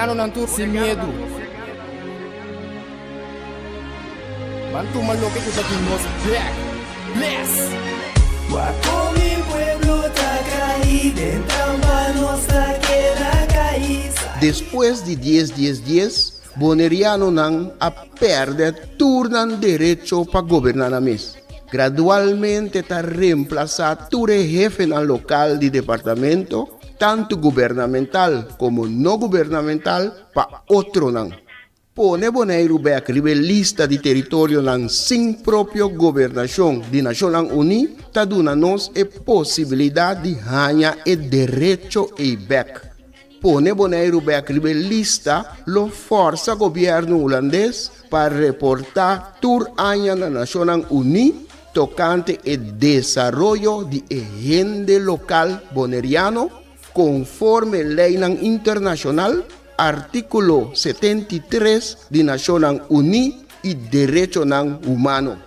Boneriano não tur sem medo. Bantu maluco que tá aqui nos back. Bless. Guapo mi pueblo está caído, en trampa nuestra queda caída. Depois de 10, Boneriano não a perde turnan direito para governar a mês. Gradualmente está reemplazado todo jefe no local de departamento, tanto governamental como não governamental, para outro não. Pone Boneiro back lista de território nan sem própria governação de Nações Unidas, tá dando nos a possibilidade de ganhar o direito e back. Pone Boneiro back lista lo força governo holandês para reportar tur año na Nações Unidas tocante o desenvolvimento de agente local boneriano conforme lei internacional artículo 73 de Nações Unidas e Direito Humano.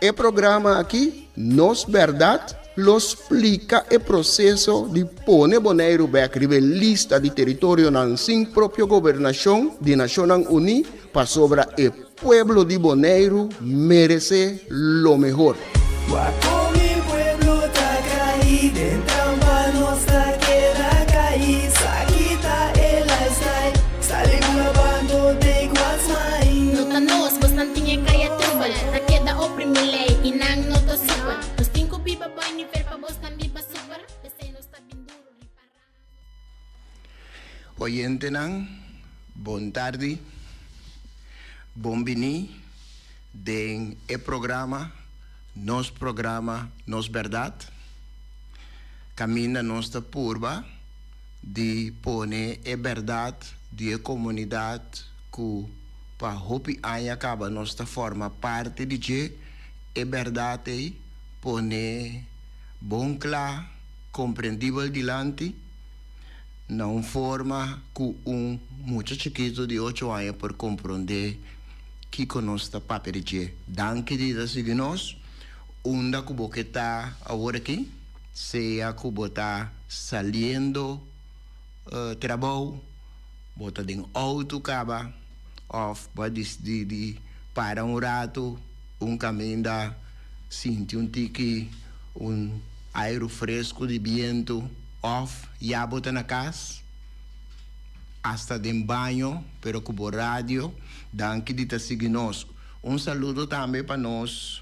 O programa aqui, Nos Verdade, lo explica o processo de pôr Boneiro back lista de território sem própria governação de Nações Unidas para sobre o pueblo de Boneiro merece lo mejor. Guapo mi pueblo está caído, en trampa nuestra queda caída. Quita el lifestyle, salimos lavando de guasmai. Nota nos, bastante kaya tubal. Na queda oprimile, inang noto super. Nos cinco biba boy ni per pa bostan biba super. Dese nos ta binduro ni para. Oyente nan, bon tarde, bom vini, den programa, Nos Verdade, camina nossa purba de pone a verdade de comunidade que para hopi anya acaba nossa forma parte de que a verdade pone bom claro, compreendível dilante, não forma que muito chiquito de 8 anos por compreender que conosco papel de que. Danke de seguir nós. Onda que você está agora aqui, seja que você está saindo trabalho, você tem auto caba, ou você de para rato, caminho da sentir tique, aire fresco de vento, off, já bota na casa, hasta de banho, pero com rádio, danke de seguir nós. Saludo também para nós.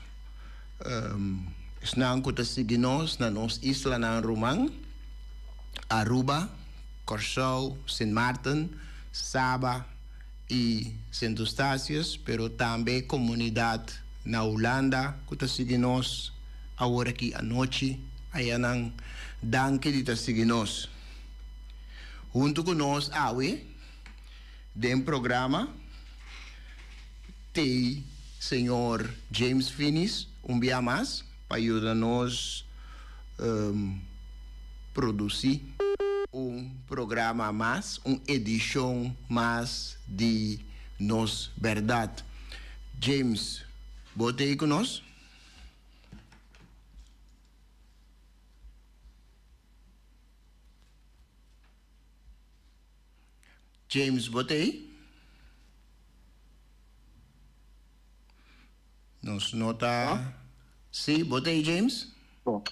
Snang ko ta siginos na nos isla ng Rumang, Aruba, Curaçao, Saint Martin, Saba e Saint Eustácios, pero também comunidade na Holanda ko ta siginos agora aqui à noite, ayan ang danke de ta siginos. Junto com nós, awe, dem programa, tem senhor James Finis, dia mais, para ajudar-nos produzir programa mais, edição mais de Nos Verdade. James, botei com nós? James, botei? Nos nota... Sim, botei, James? Bom.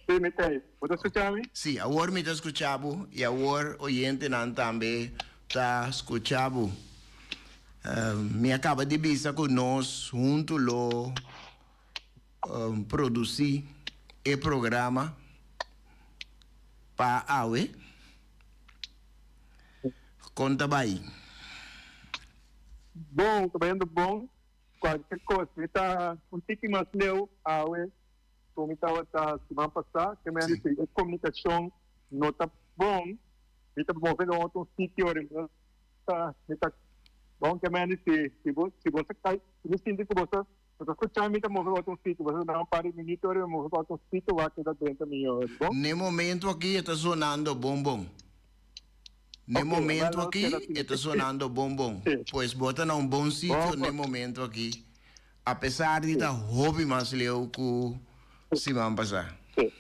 Sim, me tem. Pode escutar-me? Sim, agora me está escutando e agora o oyente não também está escutando. Me acaba de dizer que nós juntos lo produzir o programa para a AUE. Conta bem. Bom, trabalhando bom. Qualquer coisa, está tique mais leu, como estava semana passada, que a comunicação não está bom, está movendo outro sítio, está bom, que se você cai, me sinto que você escutar me está movendo outro sítio, você não para monitor, mover outro sítio, vai ter dentro melhor, bom? No momento aqui está sonando bom. No momento aqui está sonando bom. Pois bota num bom sítio no momento aqui. Apesar de estar hobby mais leu que semana passada. Sim.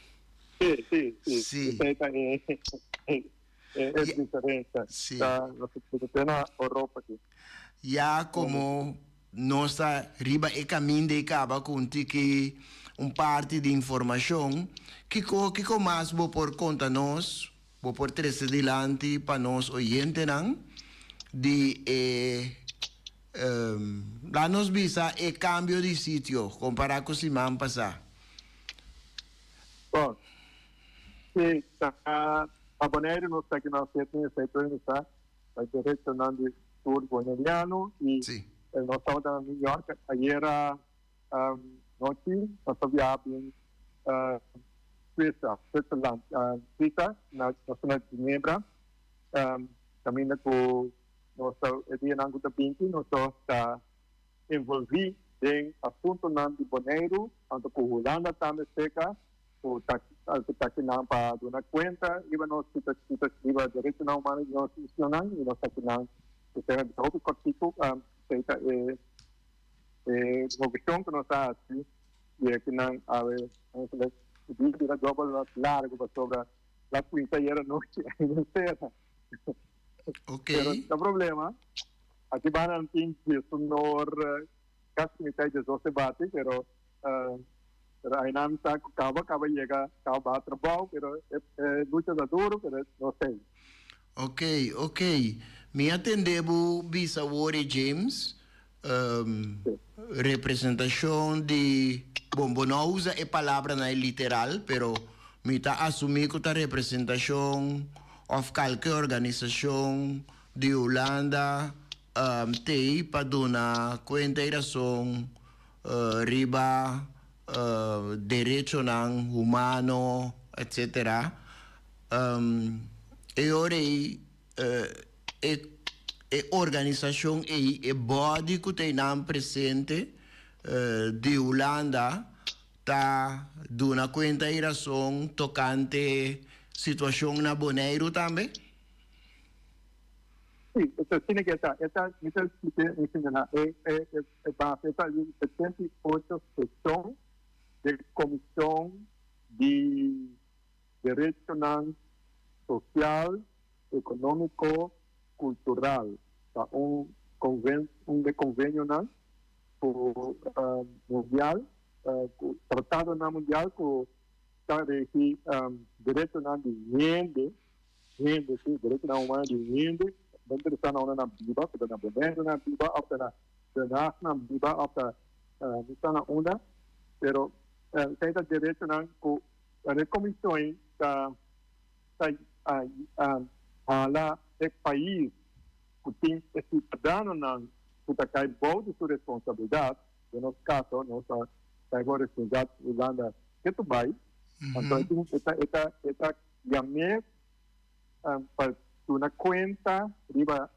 es diferente. Sí. Lo que tiene Europa aquí. Ya como nossa riba e caminho de caba com que parte de informação que mais vou por conta nós vou por trazer delante para nós oyente não de lá nos visa e cambio de sítio comparar com o semana passada. Bom, se a Bonaire não está aqui na setembro, está vai direcionando o tour bonaireano e Sim. nós estávamos em New York, ayer noite, nós estávamos em Suíça, Switzerland, Suíça, na cidade de Ginebra, também com nosso dia na Guta Pinti, nós está envolvido em assunto de Bonaire, tanto com Holanda também seca, o está aqui na para dar conta, e nós estamos direito na humana nós funcionamos, e nós estamos na terceira de outro cortico, seita uma questão que nós está assim, e aqui na o vídeo da global largo sobre a quinta e a noite, não sei. Ok. Pero o problema, aqui vai não tem sonor, casi mitad de 12 bate, pero aí não está acaba chega trabalho, pero luta da duro, pero não sei. Ok. Me atendeu Bisa Wori James, representação de... Bom, não usa a palavra na literal, pero me está assumindo que a representação of qualquer organização de Holanda tem para dar conta e razão riba direito humano, etc. E ora organização e body que tem presente de Holanda está dando conta e razão tocante situação na Bonaire também? Sim, então tiene que estar, esta base está de 78 sessões de comissão de direito social, econômico, cultural, tá? Convênio mundial, tratado mundial que está de direito de renda, sim, direito humano de renda, dentro da na biba, na boneira na biba, na biba, na onda, pero tem direito a comissões da lá é país que tem cidadão que cai boa de sua responsabilidade, no nosso caso, nossa agora responsabilidade Holanda que tu vai, então esta gamé para uma conta riba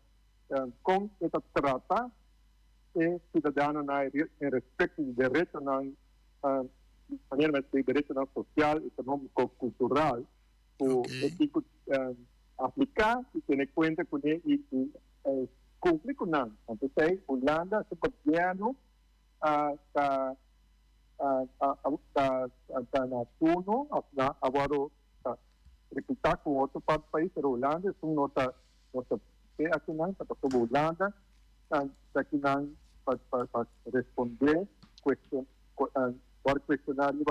com esta trata e cidadão em respeito de direito maneira de direito social, econômico, cultural, o ético aplicar e ter conta com ele e cumprir com ele. Então, sei, Holanda, seu governo está na turno, agora recrutar com outro país, mas Holanda é nossa aqui não, para sobre Holanda, aqui não para responder para questionar o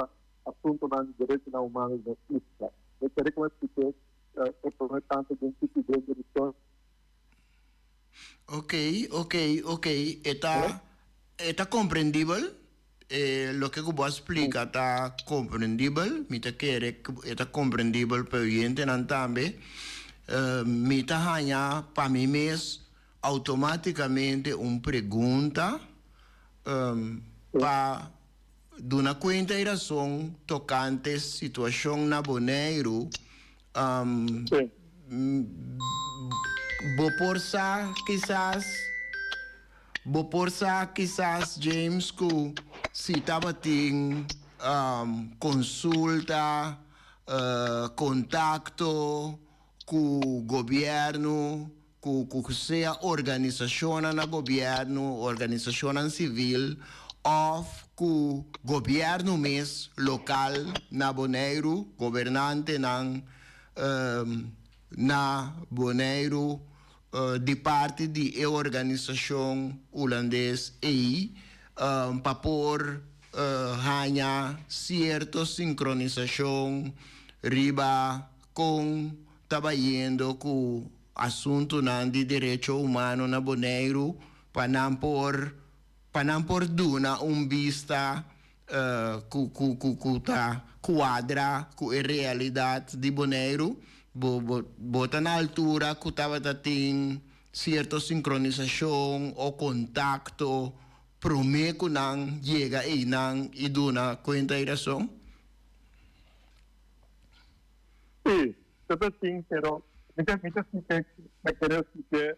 assunto do direito humano da Suíça. Eu queria que você explique tanto de tipo de direção. Ok. Está compreendível. Lo que eu explica está compreendível. Me está compreendível para o cliente também. Me está ganhando para mim mesmo automaticamente uma pergunta para dar uma conta e razão tocante situação na Bonaire. Vou forçar quizás James que se estava tendo consulta, contato com o governo, com seja organização na governo, organização civil, ou com o governo mesmo local na Bonaire, governante na Bonaire de parte de organização holandesa e para pôr ganha certa sincronização riba com trabalhando com assunto de direito humano na Bonaire para não por duna vista quadra com a realidade de Bonaire bota na altura que estava tendo certa sincronização ou contacto prometo não chega e duna conta razão. Sí, todo sim, pero muchas que me quiero que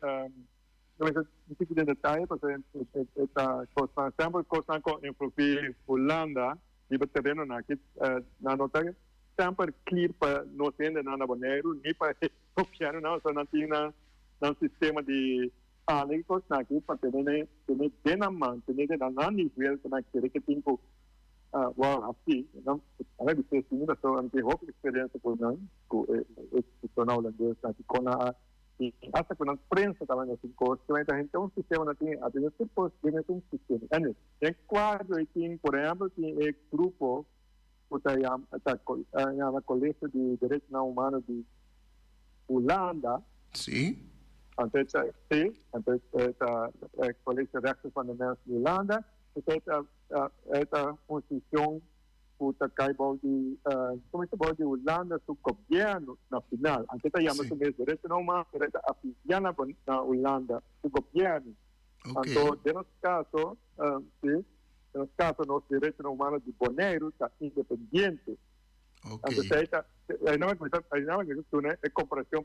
no es un tipo de detalle porque esta cosa siempre cosa con influir Holanda y terreno na que na nota sempre clear para no tiene nada bonero ni para copiar nada só não tinha um sistema de alegos na que para ter bem na mão ter na nível que na que tempo wow assim não a gente se ainda só ante roupa experiência por não com o na holandês na que com a e até quando a prensa também assim coisa que a gente tem um sistema na tem a gente pode ter um sistema em quadro e tem por exemplo tem grupo a Colégio de Direitos Humanos de Holanda. Sim. Antes a Colégio de Direitos Fundamentais de Holanda. Esta instituição de Holanda, su governo nacional. Antes chamamos de Direitos Humanos, a oficina na Holanda, su governo. Então, nesse caso, no caso, los derechos humanos de Bonaire está independiente. Entonces, hay una comparación,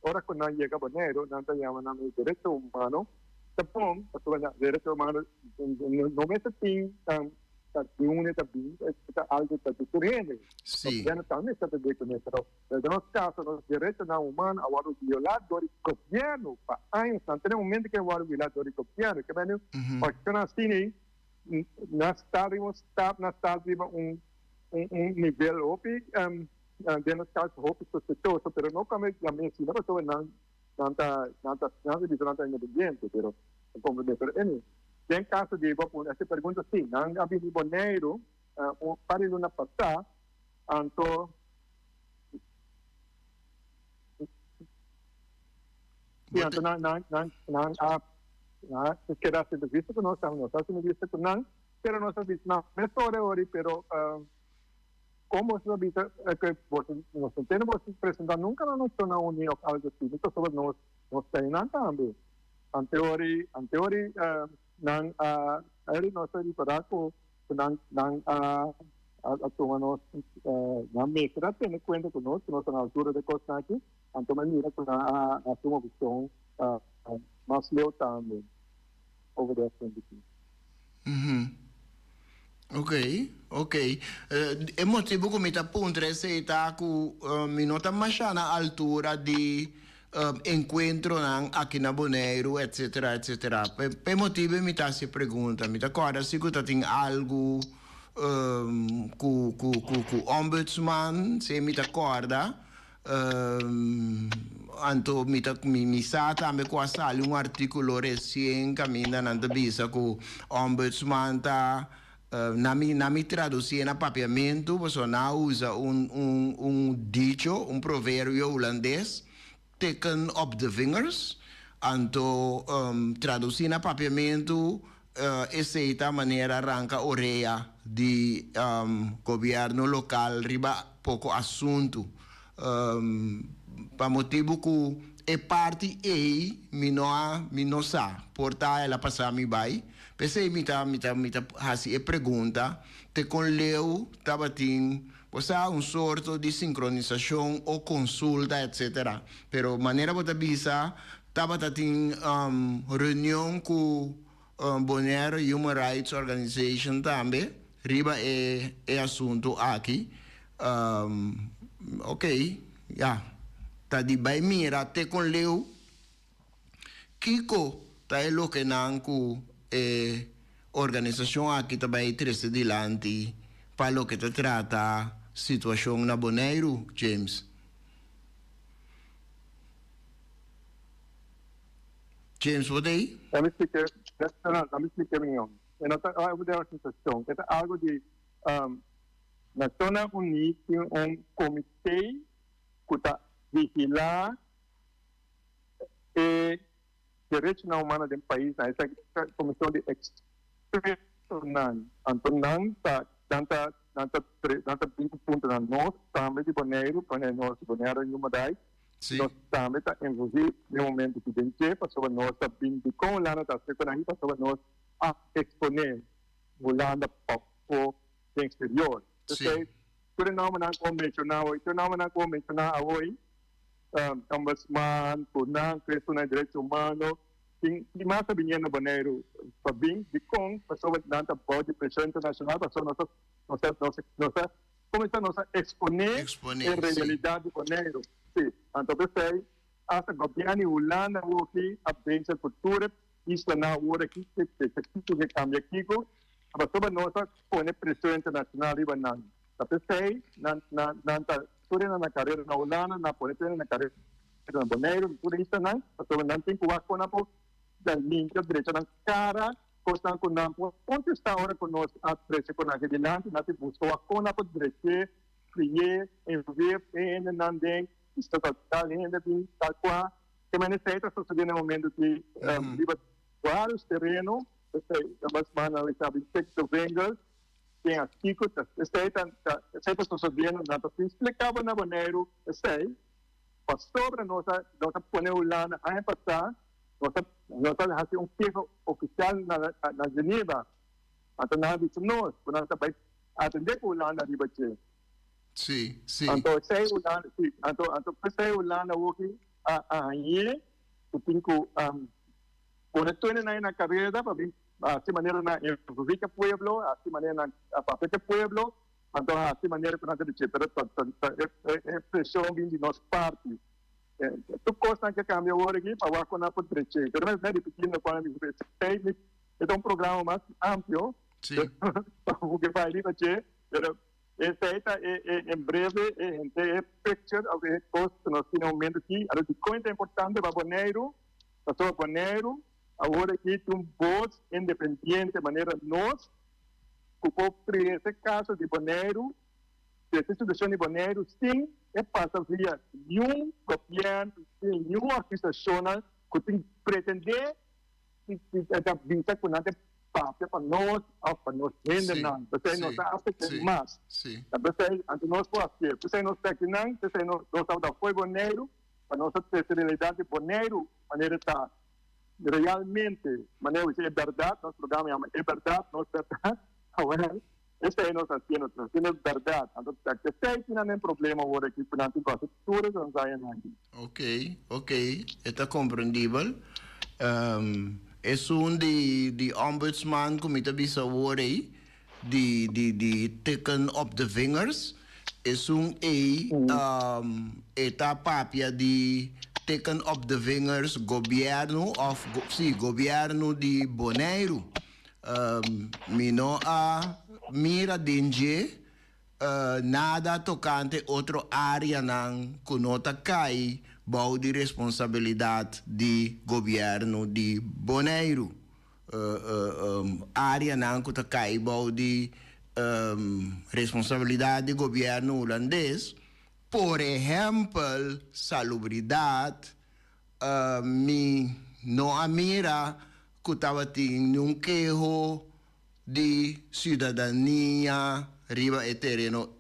ahora cuando llega a Bonaire, no llaman derechos humanos, Japón, derechos humanos, no me se une también, está algo que está surgiendo. Sí. Ya no también está bien, pero en los casos, los derechos humanos, ahora violados del gobierno, para años, antes de un momento que ahora violados del gobierno, que ven, porque así, nós estávamos nível up dentro dos casos roupas sospeitosos, mas não como a medicina pessoa não está independente, pero compreender. Pero tem caso de essa pergunta sim, não havia de Bonaire para ir na passar, então não queda sido visto que nós estamos sendo visto que não, pero nós estamos visto não, mas ahora, pero como se visto que nós temos que apresentar nunca na nossa união algo assim, então sobre nós temos também. Anteori não ele nós está para com não a tomar nós na mesa tem conta que nós na altura de costa aqui, então maneira que a tomar visão mas leu também over there Ok. É motivo que me está pondo receita que me nota mais na altura de encontro aqui na Bonaire, etc. É motivo me está se pergunta, me está agora se que tem algo com ombudsman, se me está acorda. Anto mi sa também com a sala artigo recém caminha na visa que o ombudsman tá na mi traduzir na papiamento você não usa dicho provérbio holandês teken op de vingers anto traduzir na papiamento essa maneira arranca orelha de governo local riba pouco assunto para motivo que é parte mi no sa porta ela passar mi vai pensei me tá assim pergunta te com leu tava tem você sorto de sincronização ou consulta etc pero maneira bota bisa tava tem reunião com Bonaire Human Rights Organization também riba é assunto aqui ok, tá de bem mira até com leu Kiko tá o que não com organização aqui também triste dilante para o que te trata situação na Bonaire, James. James, wat é? Let me explicar melhor. Eu não estou a dar a sensação. É algo de Nações Unidas tem comitê que está vigilar e direitos humanos do país. Essa comissão de expertos não está dando 20 pontos na nós também de Bonaire, para nós Bonaire em uma daí. Nós também está envolvido no momento que tem que passar nós está vindo com o lado da secundária passar nós a exponer o lado para o exterior. Então, tudo não mencionar hoje, ombudsman, punang, questão de direitos humanos, tem mais vinha no Bonaire para vir de com passou nada pode pressão internacional passou nossa começar nossa exponer a realidade do Bonaire. Sim, então pensei, essa governo Holanda aqui a pensa cultura isso na hora que se cambia aqui, mas sobre nossa põe pressão internacional e banana. Então pensei, tudo na carreira na Holanda, na põe na carreira na Bonaire, tudo isso não, sobre não tem que com da linha direita na cara, costan com não, onde está agora conosco a pressão com a relevante, na tipo busca com a direita, criar, envolver, não tem está ainda bem tal qual que me necessita suceder no momento que vários terrenos mas mana sabe texto vengas tem aqui que está sucedendo na tá explicava na Bonaire sei sobre nossa poneu lá na passar nossa fazer queixa oficial na Geneva até na disse nós quando tá vai atender o lá na ribache. Sim. Então, sei o lá na hoje aí o pinco quando na carreira para vir assim maneira na Rica Pueblo assim maneira na Papete Pueblo então assim maneira que nós dizer é pressão vindo de nossa parte tu costa que cambia agora aqui para quando a poder dizer pero não é repetindo quando me é programa mais amplo o que vai ali para dizer esta em breve é picture of the cost nós temos um momento aqui a coisa importante para Bonaire para Bonaire agora aqui tem voz independente de maneira nós que esse caso de Bonaire essa situação de Bonaire sim é passa via nenhum governo nenhuma organização que tem pretender que vinda com nada para nós render não, você não está afetando mais. Você antes nós fazer, você não está aqui não, você não está foi Bonaire, para nossa realidade de Bonaire, maneira está realmente, maneira é verdade, nosso programa é verdade, não é verdade. Agora, esse é nosso assino, é verdade. Então, que não tem problema agora aqui, por não ter infraestrutura, não sai nada. Ok, está compreendível. É de ombudsman como te bisa worry de taken up the fingers é eta papia de taken up the fingers governo governo de Bonaire mino a mira dinge nada tocante outra área não conota cai bau de responsabilidade de governo de Bonaire área não que cai bau de responsabilidade de governo holandês por exemplo salubridade mi não a mira que estava tendo queijo de cidadania riba e terreno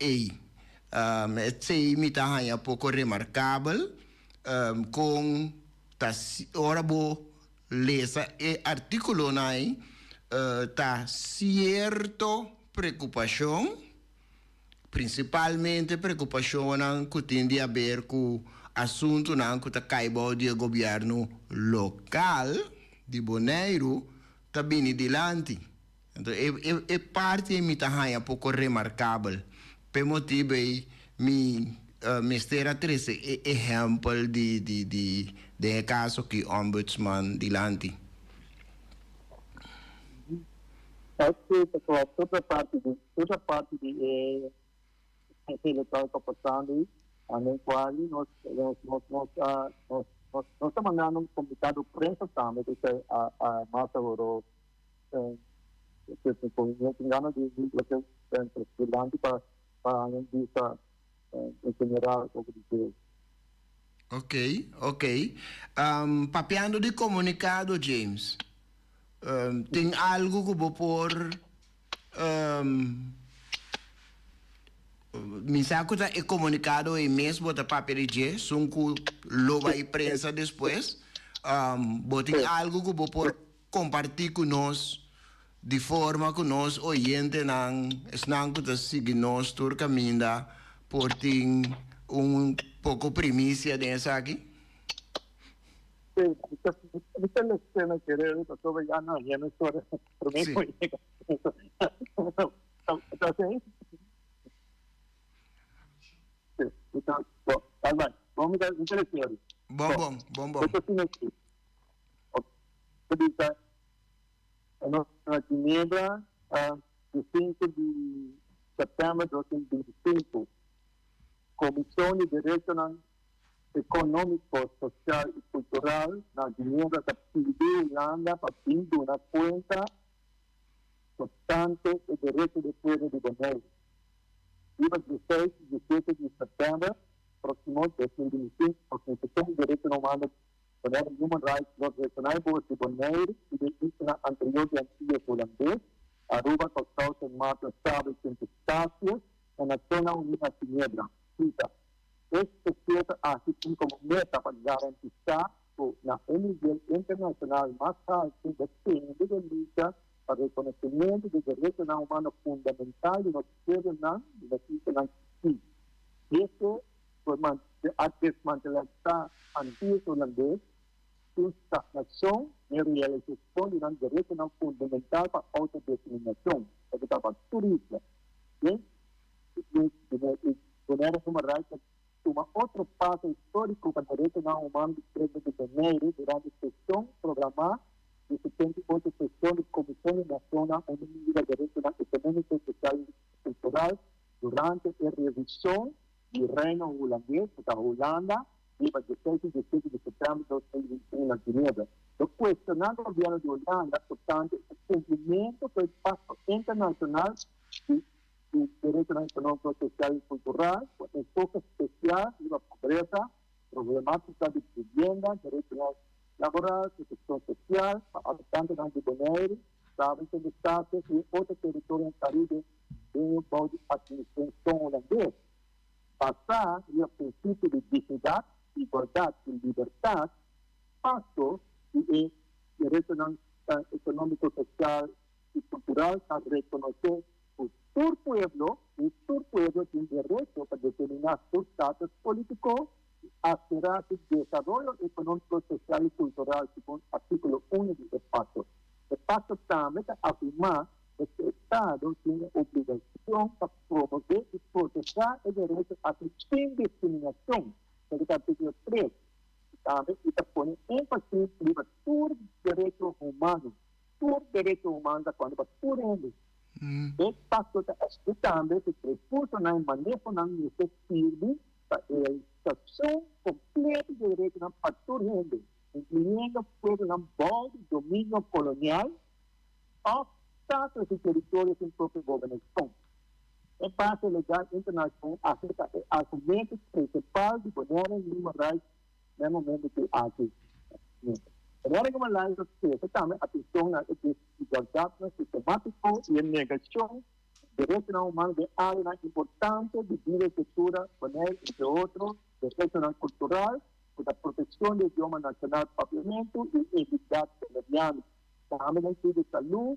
sei me tá pouco remarcável com ora bo lesa e artículo nai tá cierto preocupação principalmente preocupação que tem a ver com assunto não que tá caibo de governo local de Bonaire tá bem dilante então é parte me tá pouco remarcável per motivo mi mistera trece exemplo de caso que ombudsman dilante. Toda parte de eleitoral está passando, a qual nós nós estamos mandando um comunicado prensa também, que é a Mata Oro, que se movimento engana de que é importante para a indústria em geral, o que dizer. Ok. Papeando de comunicado, James. Tem algo que vou pôr. Me saco tá é comunicado e mesmo da papel de sunku loba e prensa depois. Tem algo que vou pôr compartilhar com nós de forma que nós oyente não que seguir nós tur caminho por ter pouco primícia dessa aqui. Sí, esta es la escena que era todo vegano y en esto prometo entonces vamos a interesar Bom. esto tiene que en Ginebra de 5 de setembro de 2025 Comisión de Derechos Económico, Social y Cultural na Ginebra da Irlanda para abrir una cuenta constante de derecho de pueblo de Bonaire. Viva 16 y 17 de septiembre próximo 2025, Organización de Derechos Humanos Bonaire Human Rights Watch Regional Board de Bonaire y de Isla Anterior de Antilles Holandés, Aruba, Costado, San Marcos, Estado y Centro en la zona unida Ginebra. Cita. Este cierto así como meta para garantizar la nivel internacional más alto de lucha para el reconocimiento de derechos humanos fundamentales de los pueblos y los ciudadanos. Y esto a desmantelar anti-holandés su stagnación y realización de un derecho fundamental para autodeterminación, que estaba turismo. Bien, poner Human Rights uma outro passo histórico para o direito não humano de 13 de janeiro, durante a sessão programada de 78 sessão de Comissão Nacional Unida de Direitos Econômicos, Social e Cultural, durante a revisão do Reino Holandês, da Holanda, de 16 e 17 de setembro de 2021 na Ginebra. Então, questionando o governo de Holanda, portanto, o cumprimento do Pacto Internacional de Derecho Económico, Social y Cultural, con enfoque especial en la pobreza, problemática de vivienda, derecho laboral, protección social, para habitantes de Bonaire, provincia de Estados y otros territorios caribe de un modo de administración holandés. Basar en el principio de dignidad, igualdad y libertad, paso y el derecho económico, social y cultural a reconocer su pueblo tiene derecho a determinar su estatus político y aspirar su desarrollo económico, social y cultural según artículo 1 del pacto. El pacto también afirma que el Estado tiene obligación para promover y proteger el derecho a su sin discriminación, el artículo 3. También pone énfasis en tus derechos humanos cuando va tu rende. El pacto también se prepuso en el manejo de este firme para la realización completa de derechos para tu rende, incluyendo el dominio colonial, obstáculos y territorios en propia gobernación. El base legal internacional acerca del argumento principal de poner en Human Rights en el momento que aquí. Pero como la sociedad también atención a la desigualdad sistemática y en negación de derechos humanos de área importante de vida y cultura, poner entre otros, derechos cultural, la protección del idioma nacional propiamente y equidad salarial. También el de salud,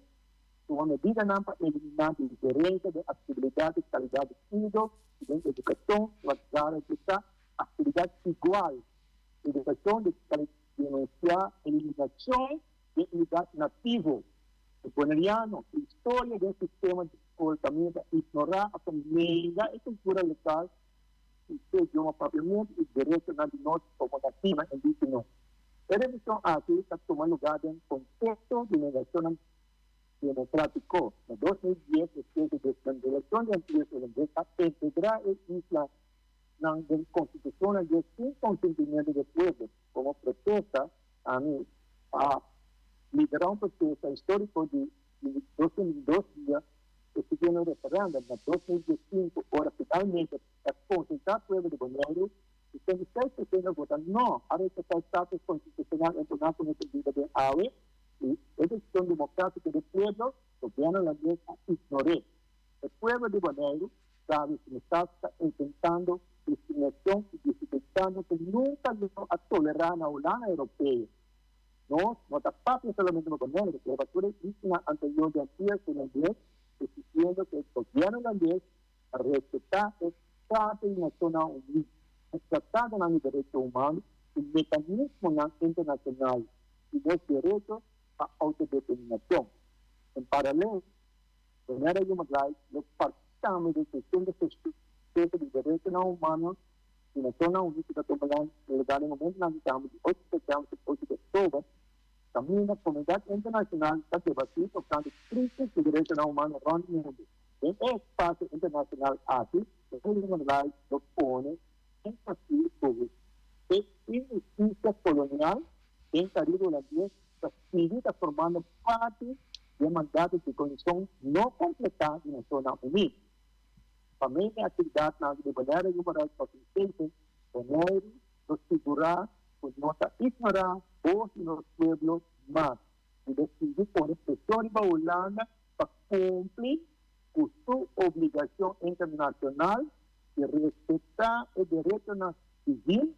una medida para eliminar la diferencia de actividad y calidad de vida, de educación, la actividad igual, educación de calidad denunciar eliminación de unidad nativo, el boneriano, historia del sistema de comportamiento, ignorar a familia y cultura local, y su idioma propiamente y derecho de nosotros como nativa indígena. La revisión aquí está tomando lugar en contexto de negación democrático. En 2010, después de la elección de Antilles Holandesas, integrar el isla la Constitución de sin consentimiento del pueblo, como protesta a mí, a liderar un proceso histórico de 2002 días, que se tiene referendo en 2015, ahora finalmente, la consulta al pueblo de Bolivia, y 76% votan no a respetar el estatus constitucional entonado con el sentido de AVE, y elección democrática del pueblo, el gobierno de la mesa ignoré. El pueblo de Bolivia sabe que está intentando discriminación y dificultando que nunca llegó a tolerar a la Unión Europea. No está fácil solamente con negro, que la factura víctima anterior de Antillas holandés, exigiendo que el gobierno holandés respetar el Tratado Nacional Unido, el Tratado de Derechos Humanos, el mecanismo internacional y los derechos a autodeterminación. En paralelo, de manera human rights, los partidos de cuestión de justicia de derechos humanos y la zona única que tomarán legal en el momento en que 8 de octubre, también la comunidad internacional está debatiendo tocando crisis de derechos humanos en el mundo. En el espacio internacional aquí, el Human Rights lo pone en partido público. Es injusticia colonial en Caribe holandés está formando parte de mandatos de condición no completada en la zona unida. También la actividad de manera de Human Rights Association, poner, los figurar, pues no está ignorar voz de los pueblos más. Y decidir por expresión de Holanda para cumplir con su obligación internacional de respetar el derecho civil,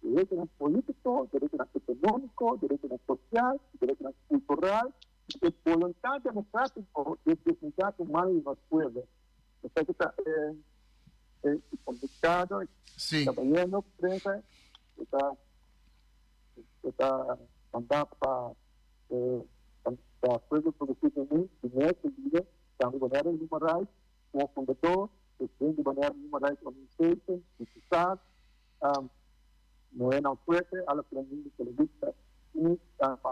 derecho político, derecho económico, derecho social, derecho cultural, el voluntad democrático de dignidad humana de los pueblos. Entonces, está complicado, Sí. está viendo prensa, está mandando para pueblo productivo en dinero, estamos de manera de Human Rights, como fundador, presidente de manera de Human Rights Organization, diputado, no era fuerte a los planes que le gusta, y para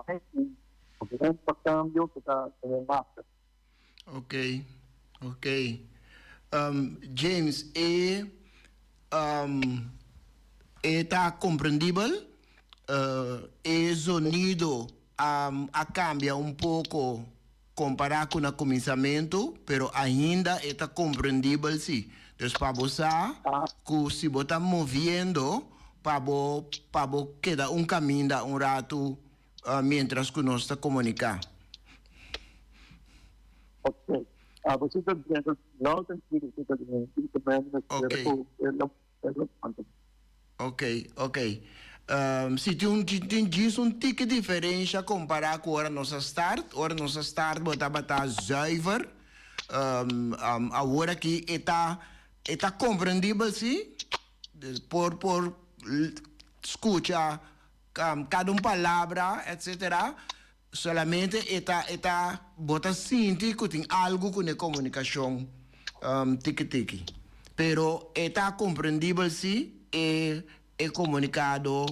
cambio que está en el máster. Ok, ok. James, ¿está comprendible? El sonido cambia un poco comparado con el comenzamiento, pero ainda está comprendible, sí. Entonces, para vos, que si vos estás moviendo, para vos queda un camino un rato mientras que nos está comunicando. Ok. Você está dizendo, não tem que ser também, Ok, ok. Se tem um tique diferença comparado com a nossa start, bota zuiver. Agora que está compreendível, sim, por escuta cada palavra, etc. Solamente está bota sentir que tem algo com a comunicação tiki-tiki. Pero está compreendível, sim, é comunicado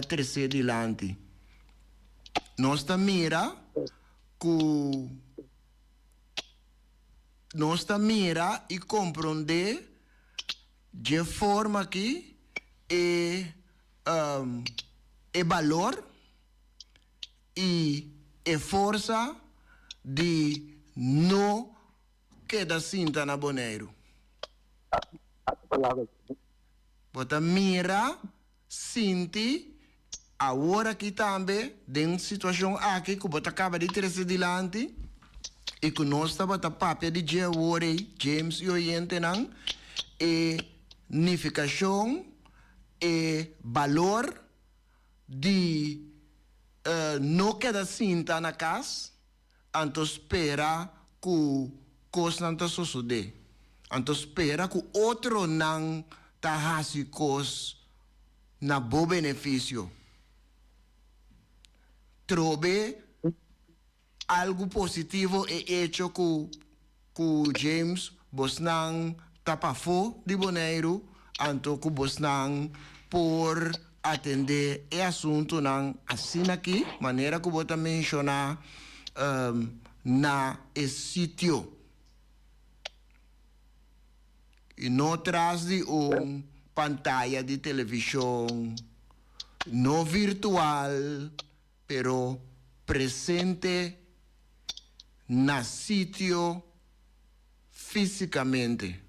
terceiro adiante. Nós mira e compreender de forma que é valor e força de não quedar cinta na boneiro. Bota mira, sinti, agora que também, tem situação aqui que bota acaba de trazer adiante e que nós estamos a papel de James e Oriente não, unificação, valor de não queda cinta na casa, então espera que coisa não está suceder. Então espera que outro não está coisa na bom benefício. Trobe algo positivo hecho que James Bosnan tapafo de Boneiro, então que Bosnan por atender e assunto não assim aqui, maneira que você mencionar na esse sítio. e não traz de pantalla de televisão, não virtual, pero presente na sítio fisicamente.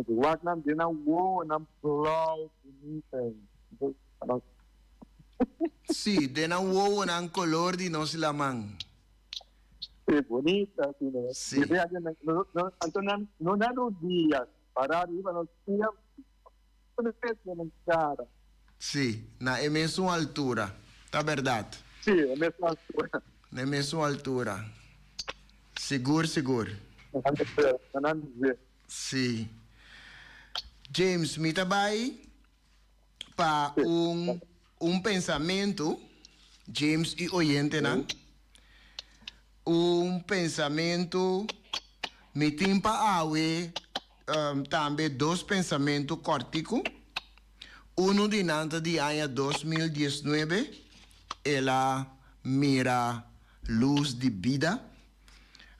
Wat nam dia nam wo nam blau bonita. Sim, de não ou não color de nós lamang. É bonita, assim, né? Sim. Então não dá no dia para arriba no dia. Não cara. Sim, na mesma altura, tá verdade? Sim, é mesmo altura. Na mesma altura. Seguro, seguro. Não dizer. Sim. James, me trabalha para pensamento, James e oyente, não? Pensamento, me tem para também dois pensamentos corticos. Um de nada de ano 2019, ela mira luz de vida.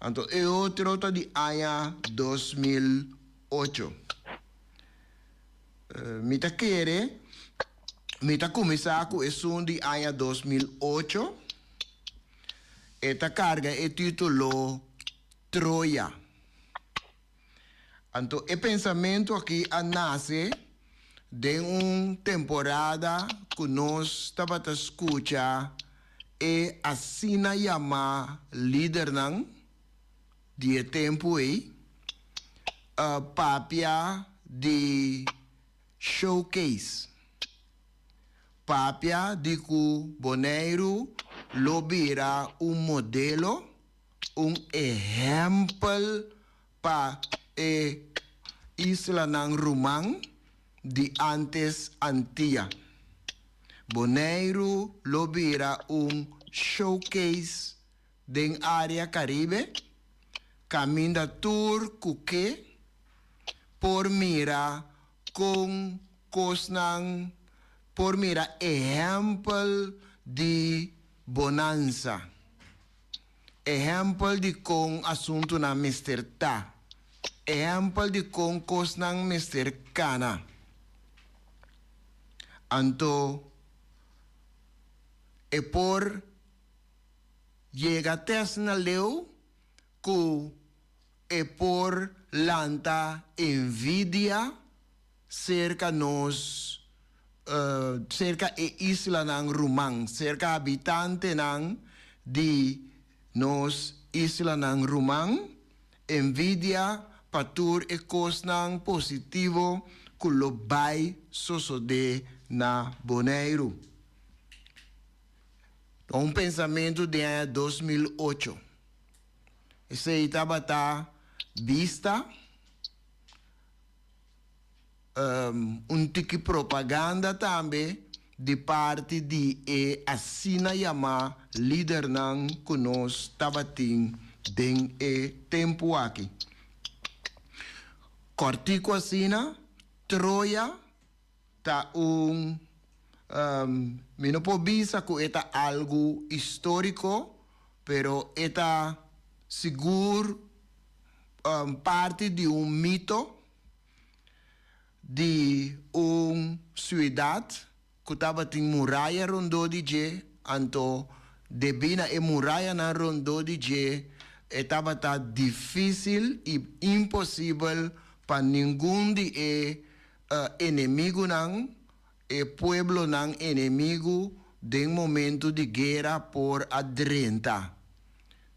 Então, e outro de ano 2008. Me começar com isso de ano 2008. Esta carga é título Troia. Então, o pensamento aqui nasce de uma temporada que nós estávamos a escutar e assim na chama líder não de tempo aí papia de showcase papia de que Bonaire lobira modelo exemplo para isla ng Rumang de antes antia. Bonaire lobira showcase de área Caribe, caminda tour kuke, por mira com cosnang, por mira exemplo de bonança. Exemplo de com assunto na Mr. Ta. Exemplo de com cosnang Mr. Kana. Anto, e por llega na leu, ku e por lanta envidia cerca nos, cerca e isla ng Rumang, cerca habitante ng di nos isla ng Rumang, envidia patur e kos ng positivo kulobay sosode na Bonaire. Pensamento de 2008. Esse estava vista tiki propaganda também de parte de assina chama líder não que nós estava tendo tempo aqui. Cortico assina Troia ta mi no puedo visa que eta algo histórico, pero eta seguro parte de mito de ciudad que estaba en muralla rondo de je, anto de bina muralla na rondo de je, estaba tan difícil y imposible para ningún de enemigo nang pueblo nang enemigo de momento de guerra por adrenta.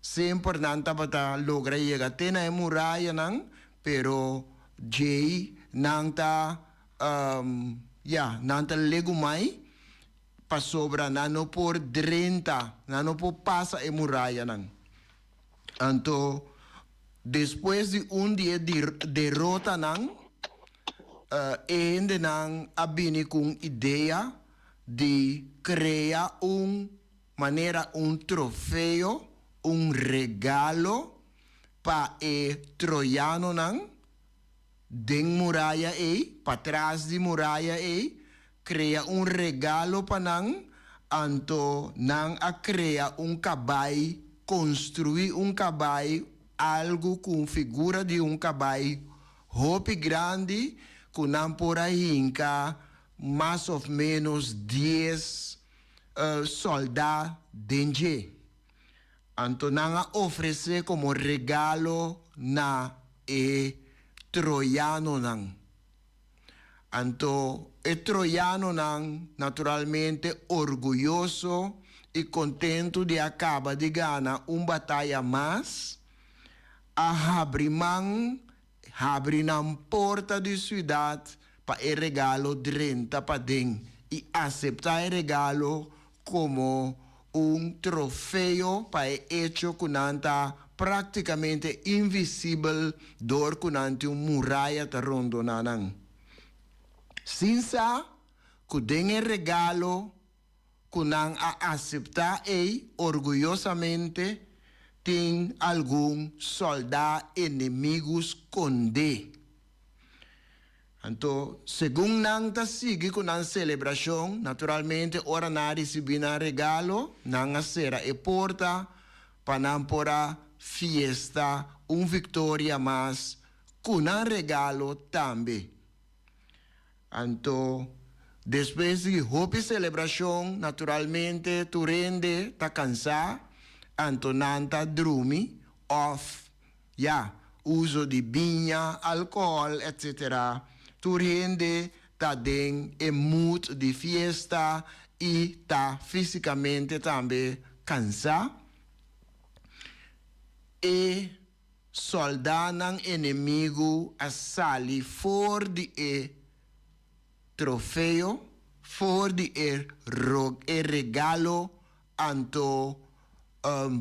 Sempre nanta bata logra llegar tena muralla nang, pero jay nanta nanta legumay pa sobra nano por drenta, nano por pasa muralla nang. Anto después de día de derrota nang ende nang abini kung idea de crear manera trofeo, regalo pa troiano nang den muralla pa trás de muralla crea regalo pa nang anto nang a crea caballo, construir caballo algo com figura de caballo hopi grande, com por aí mais ou menos 10 soldados dentro. Antonanga oferece como regalo na troiano nang. Anto troiano nang naturalmente orgulhoso e contento de acabar de ganhar batalha mais. Abrir na porta da cidade para o regalo 30 para dentro e aceitar o regalo como troféu para hecho kunanta praticamente invisível door kunante muralla ta rondo nanang. Sinsa kudenge regalo kunang a aceitar orgullosamente tem algum soldado inimigos conde. Então, segundo nang ta sigue com a celebração, naturalmente, ora na recebina regalo, nang será e porta, panampora fiesta, vitória mas, com regalo também. Então, depois de hopi celebração, naturalmente, tu rende, ta cansado, antonanta drumi, off, uso de vinha, álcool, etc., tu rende tá den mood de fiesta e tá fisicamente também cansado. E soldado inimigo a sali for de troféu, for de regalo, anto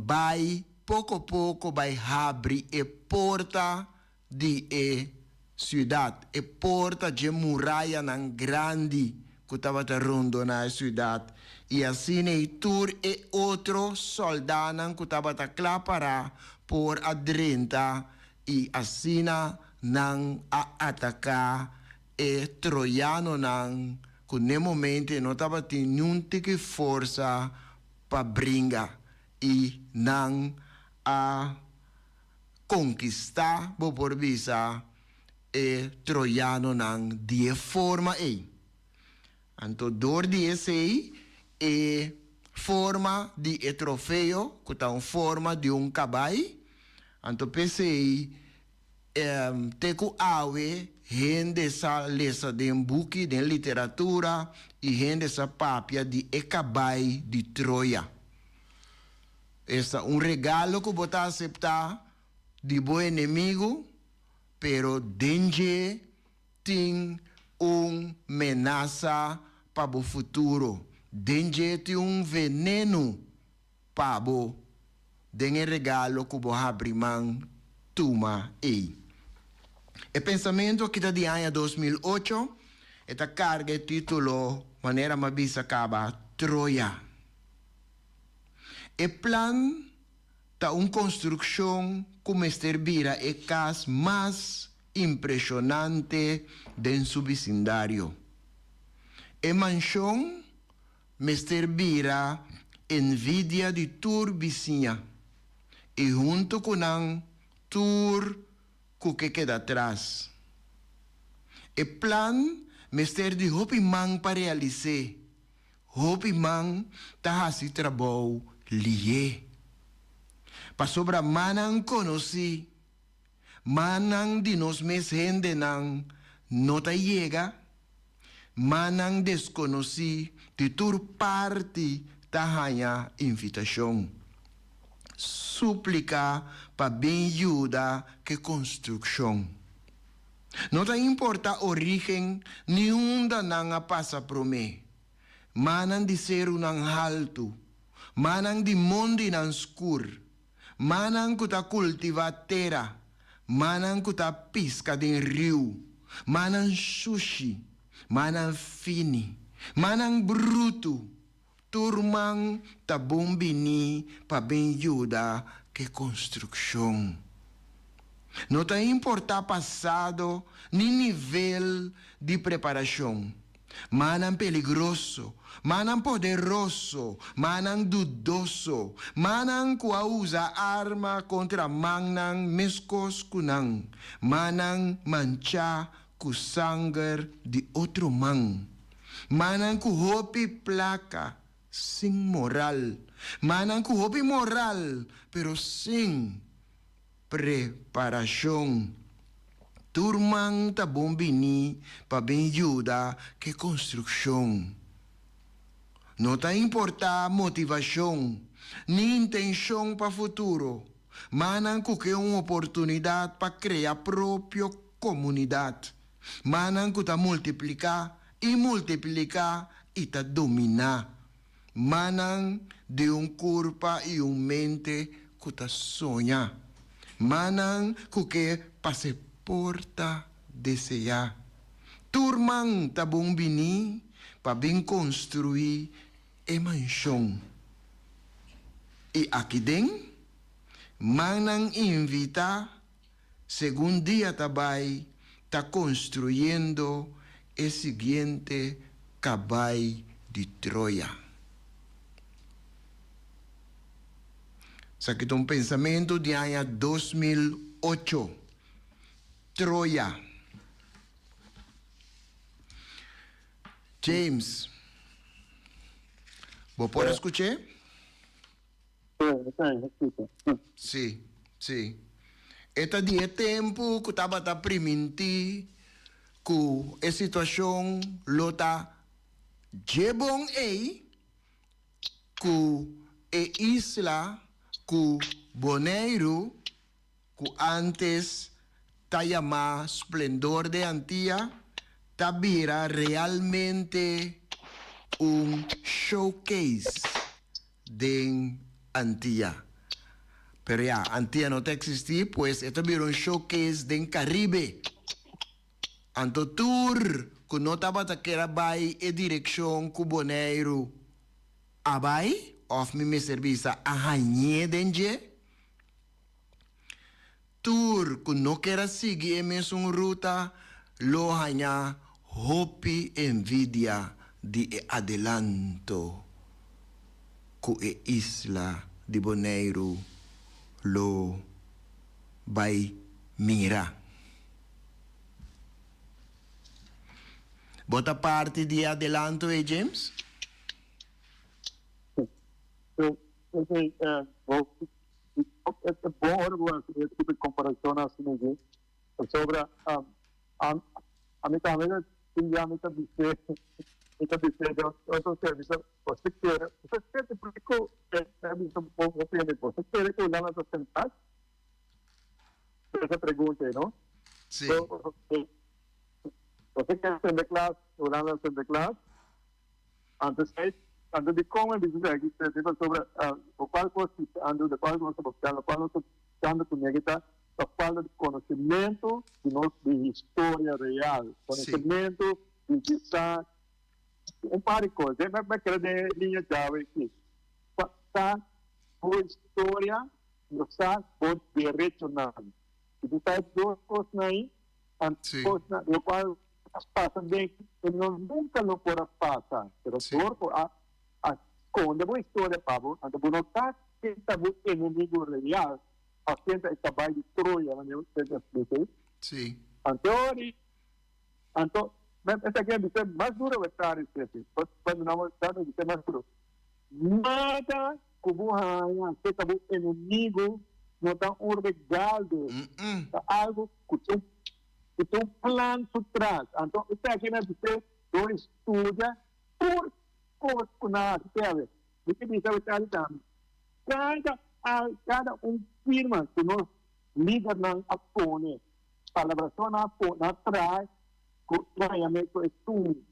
vai pouco a pouco vai abrir a porta de cidade, e porta de muralha nan grande que estava rondo na cidade. E assim e tur e outro soldado que estava clapara por adrenta e assim nan a atacar e troiano nan que no momento não estava tendo nenhuma força para brincar e nan a conquistar por visa troiano nang die forma Anto door die forma de trofeo, que tá forma de caballo. Anto pensei teku awe hende sa lesa de buki de literatura e hende sa papia de caballo de Troia. Essa regalo que bota aceitar de bom inimigo, pero dengue tem menaça para o futuro. Dengue tem veneno para o regalo que você abre mão toma aí. O pensamento que está de ano 2008 está carga título maneira mabisa acaba Troia. O plan ta construção como vira e casa mais impressionante de su vecindario. E mansão vira envidia de tur vizinha e junto com tur que queda atrás. E plan de hopi man para realizar. Hopi man ta hasi trabalho lié. Pa sobra manang conocí, manang di nos mes gente nang nota llega, manang desconocí de tur parte tahanya invitação. Súplica pa bem ajuda que construção. Não te importa origem, nenhum da nanga passa pro me. Manang de ser nang alto, manang de monde nang escuro. Manang kuta cultiva terra, manang kuta pisca de rio, manang sushi, manang fini, manang bruto, turmang ta bombini pa bem ajuda que construção. Não te importa passado, nem nível de preparação. manang peligroso, manang poderoso, manang dudoso, manang kuausa arma contra manang miskos kunang, manang mancha kusanger di otro man, manang kuhopi plaka, sin moral, manang kuhopi moral, pero sin preparación. Turmang tabong bini pa yuda que construcción. No ta importa motivación ni intención pa futuro. Manan que una oportunidad pa crear propio comunidad. Manan que ta multiplica y ta domina. Manan de un curpa y un mente que ta soña. Manan que pase porta desea. Turman tabong bini pa bin construir e mansión. Y aquí den, manan invita, según día tabay, ta construyendo el siguiente cabay de Troya. Saquito un pensamiento de año 2008. Troya. James, ¿vos podés escuchar? Sí, sí. Este día tempo que estaba a priminti que a situação lota jebon ei que a isla que Bonaire que antes ta llamada Esplendor de Antilla, tabira realmente un showcase de Antilla. Pero ya, Antilla no te existía, pues esto era un showcase de Caribe. Anto tour, que no estaba que era by e dirección cuboneiro. Abai, of mi servisa a hañe denje. Tour, que no quiera seguir en ruta, lo haña hopi envidia de adelanto que isla de Bonaire lo vai mira. Bota parte de adelanto, James? É bom esse tipo de comparação assim, sobre a minha família tinha muita dizer outro serviço. Você quer porque é muito bom você quer que o Lana se sentar? Essa pergunta, não? Sim. Você quer ser classe, o Lana ser classe? Antes de como dizer aqui sobre o qual você anda, o qual você buscando, o qual você anda com ele, tá falando de conhecimento de história real, conhecimento de quizá um par de coisas. Vai querer linha chave aqui. Tá boa história, não está bom direito nada. E tu tá duas coisas aí, o qual passa bem, e nunca não pode passar. Mas quando uma história, Pablo, quando você está tentando o inimigo real, a gente está bem de Troia, não é? Sim. Então, essa aqui é a mais dura vai estar em si. Quando não está, é mais duro. Nada como a que está o inimigo, não está um regalo, algo que tem um plano por trás. Então, isso aqui é você não estuda por coisa que nada. Você diz cada firma que nós liga na apone, colaboração na apone, atrás, treinamento estudo,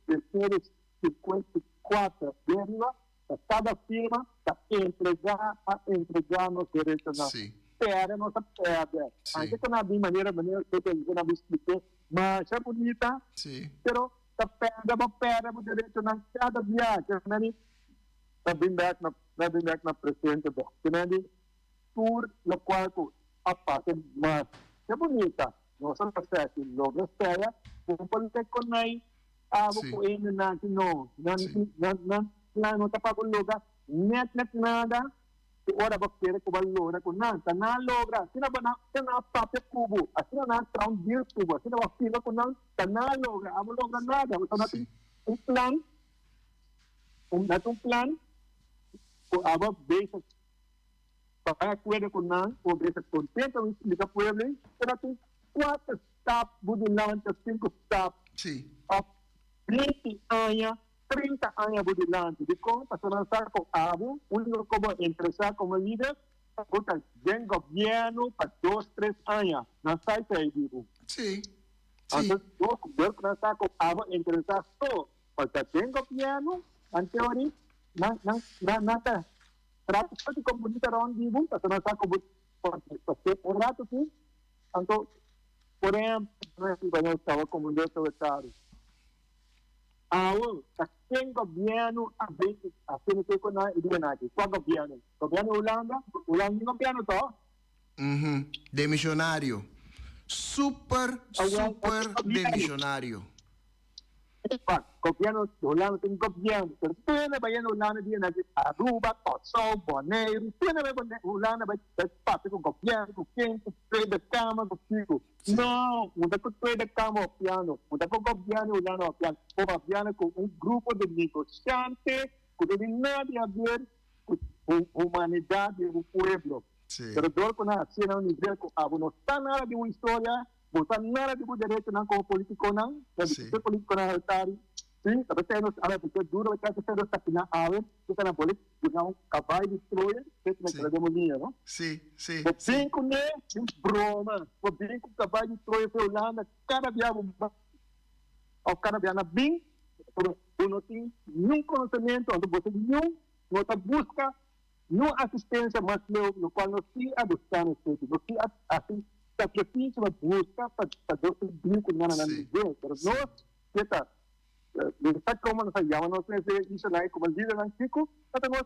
terceiro 54 firma, cada firma está entregando direitos na pera, nossa pera. Antes que não de maneira que eu não expliquei, mas é bonita, pero a pera, o direito na cada viagem, na bem back na presente, que tour no qual a parte mais é bonita. Nossa passagem logo espera, um político com aí, abo Sim. ko ene na no Sim. no tapako lugar net nada ora ba kere ko balora ko na logra sina ba na papel kubo asina na round deal kubo sina ba fila ko na logra amo logra nada so natin un plan plan ko abo base para puede con nada o base contento explica pueblo so natin 4 stop budilan 5 stop Sim. of 20 años, 30 años por delante. De cómo pasar a estar con Abu, único como empresario, como líder, porque el gobierno para 2, 3 años. No está ahí, digo. Sim. Sim. Entonces, yo quiero estar con Abu, empresario, todo. Porque el gobierno, en teoría, nada. Trato de comunicar a un digo, para estar como por rato, sí. Entonces, por ejemplo, yo estaba como un Estado. Tem governo a vezes assim que quando ele não aqui qual governo Holanda governo to Demissionário. Super demissionário. governo Holanda tem governo pero pena vai na Holanda dia na Aruba Kosovo Bonaire pena vai Holanda vai parte com governo com quem com da cama com fico não muda com da cama piano muda com governo Holanda piano o governo com grupo de negociantes que não tem nada a ver com humanidade do povo pero dor com a cena nível com não está nada de uma história não está nada de um direito não como político não político não altari sim tapi saya harus ada betul dulu kita harus tak kena awet kita nak boleh dengan kabai destroyer kita nak kena demonia no sim sim com né broma o bem com kabai destroyer foi Holanda cada dia o cada dia na bem por não tem nenhum conhecimento onde você não está busca não assistência mas no qual não se adotar no sítio não se assim sacrifício mas busca para você bem com nada não pero nós kita Sabe como nós chamamos, nós temos isso lá, como líder lá, Chico, nós temos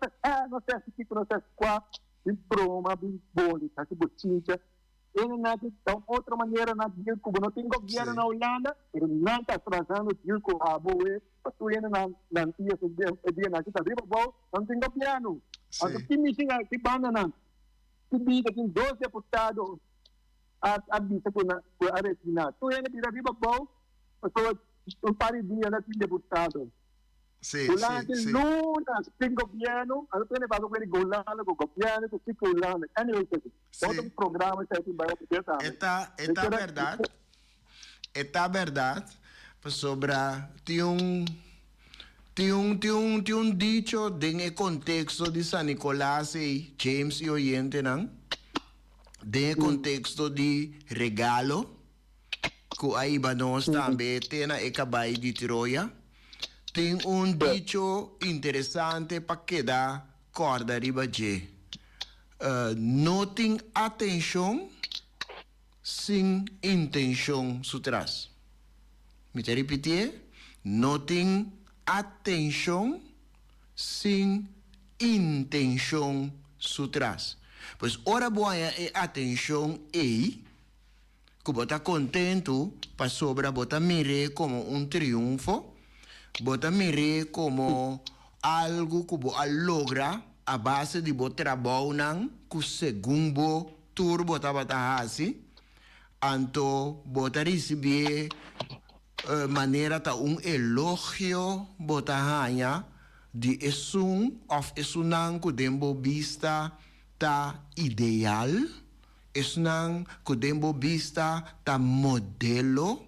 Chico, nós temos 4, bem broma, bem boli, tá, que botinha. Ele não tem outra maneira, não tem como não tem governo na Holanda, ele não está trazendo o Chico a boa, para tu ir na antiga, o dia na kita, não tem governo. Então, que mexinha, que banana, que vida, tem 12 deputados, a bisa com a Argentina. Tu ir na vida boa, para un par de días no tiene deputado. Sí, Holanda sí. lunas, tem gobierno, a tiene para ver Holanda, con gobierno, con chico Holanda. Anyway, todo un programa está aquí para Esta verdade sobre tem um dicho em contexto de San Nicolás e James e Oriente, não? De contexto de regalo. Que aí nós também tem na Ecabay de Troia. Tem dicho interessante para quedar corda riba de. Não tem atenção sem intenção sutras. Me te repetir? Não tem atenção sem intenção sutras. Pois ora boa é atenção e que bota contento para sobra bota mire como um triunfo, bota mire como algo que bota logra a base de bota trabalho não que segundo tur bota hasi, anto bota receber maneira ta elogio bota hanya de esun of esunan que dembo vista ta ideal. Es nang kudembo vista ta modelo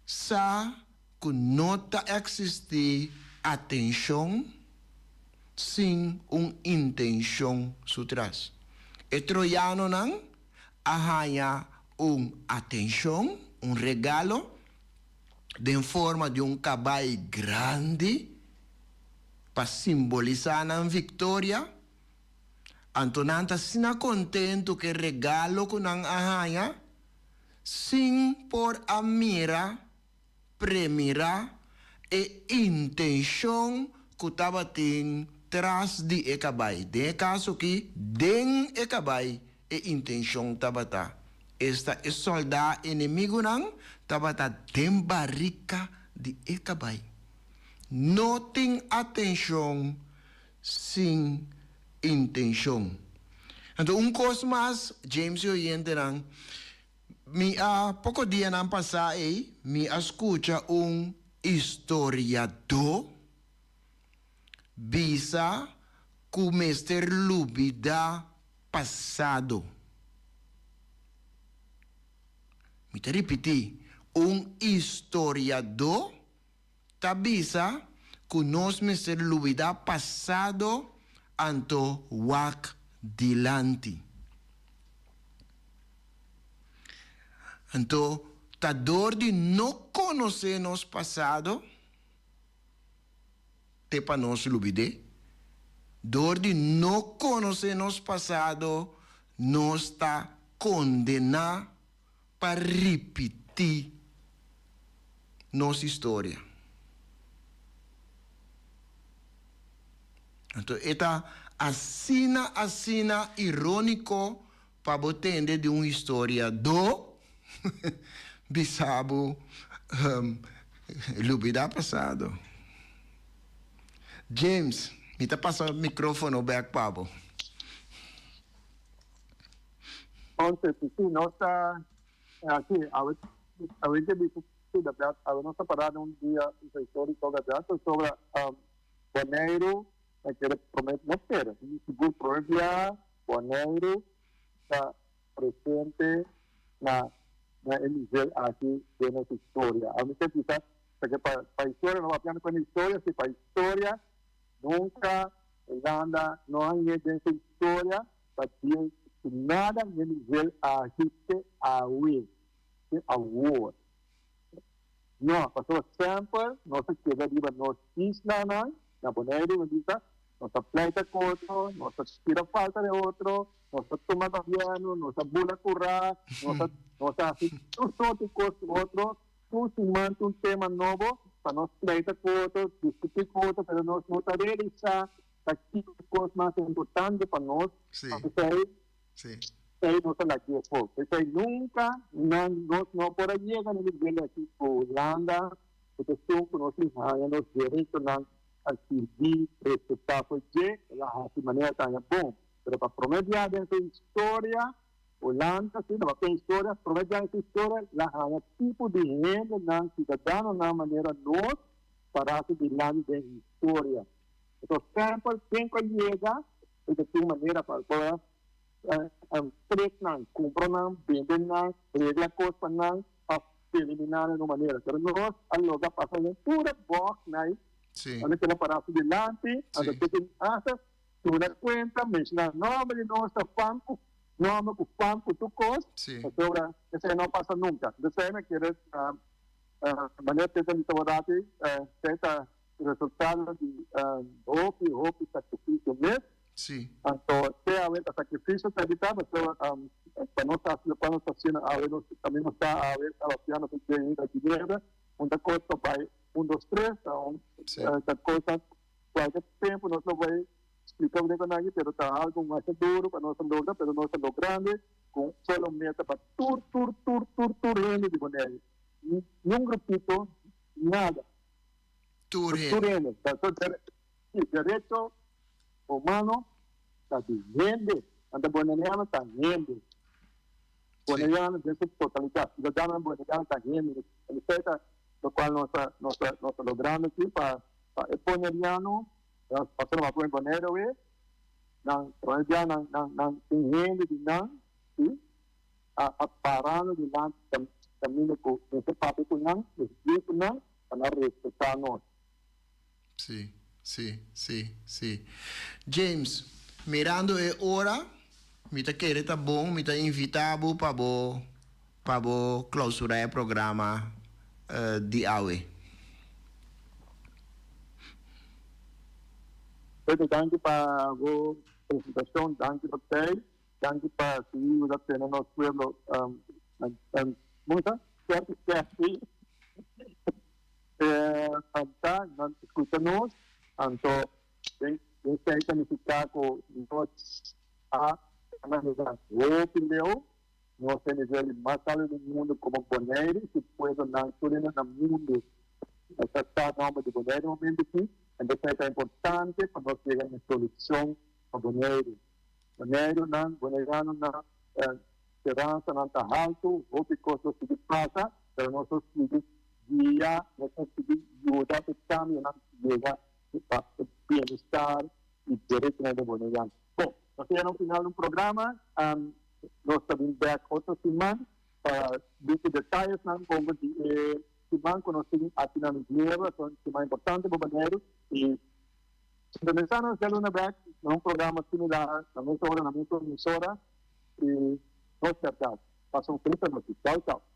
sa kunota existe atenção sin intenção sutras. E troiano nang ahaya atenção, regalo de forma de cabai grande para simbolizar a vitória. Antonanta sina contento que regalo con ang ahaya sin por amira, premira e intenção que estava tem tras de ekabay. De caso que den ekabay e intenção tabata. Esta é soldado inimigo nang tabata den barrica de etabai. No tem atenção sem intenção. Então, coisa James e Oyenterang, mi a pouco dia não passar aí, me escuta historiador, bisa com Mr. Lubida passado. Me te repetir, historiador, tabisa com nós Mr. Lubida passado, anto wak dilante. Então, tá dor de não conhecer nosso passado, te para nós lubide. Dor de não conhecer nosso passado, nós está condenado para repetir nossa história. Então, é assina irônico para entender de uma história do bisabo lubida passado. James, me tá passando o microfone back Pablo. Entonces, sí, no está aquí, a ver que dice, ¿verdad? A ver, no está parado un día histórico, ¿verdad? Sobre Bonaire, que prometer, no quiere, si provincia, Bonaire, está presente na el nivel aquí de nuestra historia. A mí quizás, porque para historia no va a hablar con historia, si para historia nunca Irlanda no hay en esa historia, pero nada en el nivel agite a win, a war. No, pasó siempre, no se queda viva, no isla, no poner no se pleita con otro, no se tira falta de otro, no se toma gobierno, no se bula currar, no se hace otro, tú sumando un tema nuevo, para no pleita con otro, discutir con otro, pero no se realiza, aquí cosas más importantes para nosotros, Sí. No se la quiere, porque nunca, no por ahí llegan y viene aquí por Holanda, porque son conocidos los derechos al servir, respetar, porque la manera tan buena. Pero para promediar de esa historia, Holanda, sí, no va a tener historia, promediar esa historia, la tipo de gente, ciudadanos, de manera no, para hacer de historia. Entonces, siempre llega, de una manera para poder trek nang, compra nang, vende nang, regla costa nang, eliminar de una manera. Pero nós, algo que pasa en pura box, nang, donde que la para adelante, donde que hace, tu una cuenta, menciona nombre de nuestro banco, nombre de banco, tu cost, ahora, eso no pasa nunca. Entonces, me quieres, manera que te debate, esta resultado de hopi, sacrificio, mes. Sí. Entonces, a ver, el sacrificio que evitaba, cuando está haciendo, a ver, también está a ver, a los pianos que tienen la guerra, una cosa para 1, 2, 3, esta cosa, cualquier tiempo, no se lo voy a explicar bien con nadie, pero está algo más duro, para no ser logra, pero no ser lo grande, con solo meta para tur, gente de con él. Ni un grupito, nada. Tur gente. Derecho humano está viviendo, ante Boneriano está viviendo. Boneriano de su totalidad, lo llaman Boneriano está viviendo. Lo cual no está logrando aquí para el Boneriano, pasar más por el Bonero, Boneriano, viviendo, ¿sí? A parando de la camino con ese papel con para respetarnos. Sí. James, mirando a hora, me está querendo tá bom, me está invitado para clausurar o programa de AUE. Danke para a presentação, danke para você, danke para seguir o que no nosso pueblo, muita certo, escuta-nos, então, tem que significar que nós analisar o opinião, nós temos ele mais alto do mundo como Bonaire, que pode não tudo no mundo, essa está na de Bonaire no momento aqui, então é importante para nós chegar em solução para Bonaire. Bonaire não, Bonaire não, esperança não está alto, ou porque nós se passa, para nós se guia, nós se ajuda para caminhar, chegar para o bem-estar e direito de Bonaire. Bom, nós chegamos no final do programa, nós estamos back outra semana, para ver detalhes não como semana que nós temos aqui na Nigeria, são semana importante para o Bonaire, e se começamos a fazer back, um programa similar, na mesma hora, na mesma emissora, e nós tratamos. Passam 30 minutos. Tchau, tchau.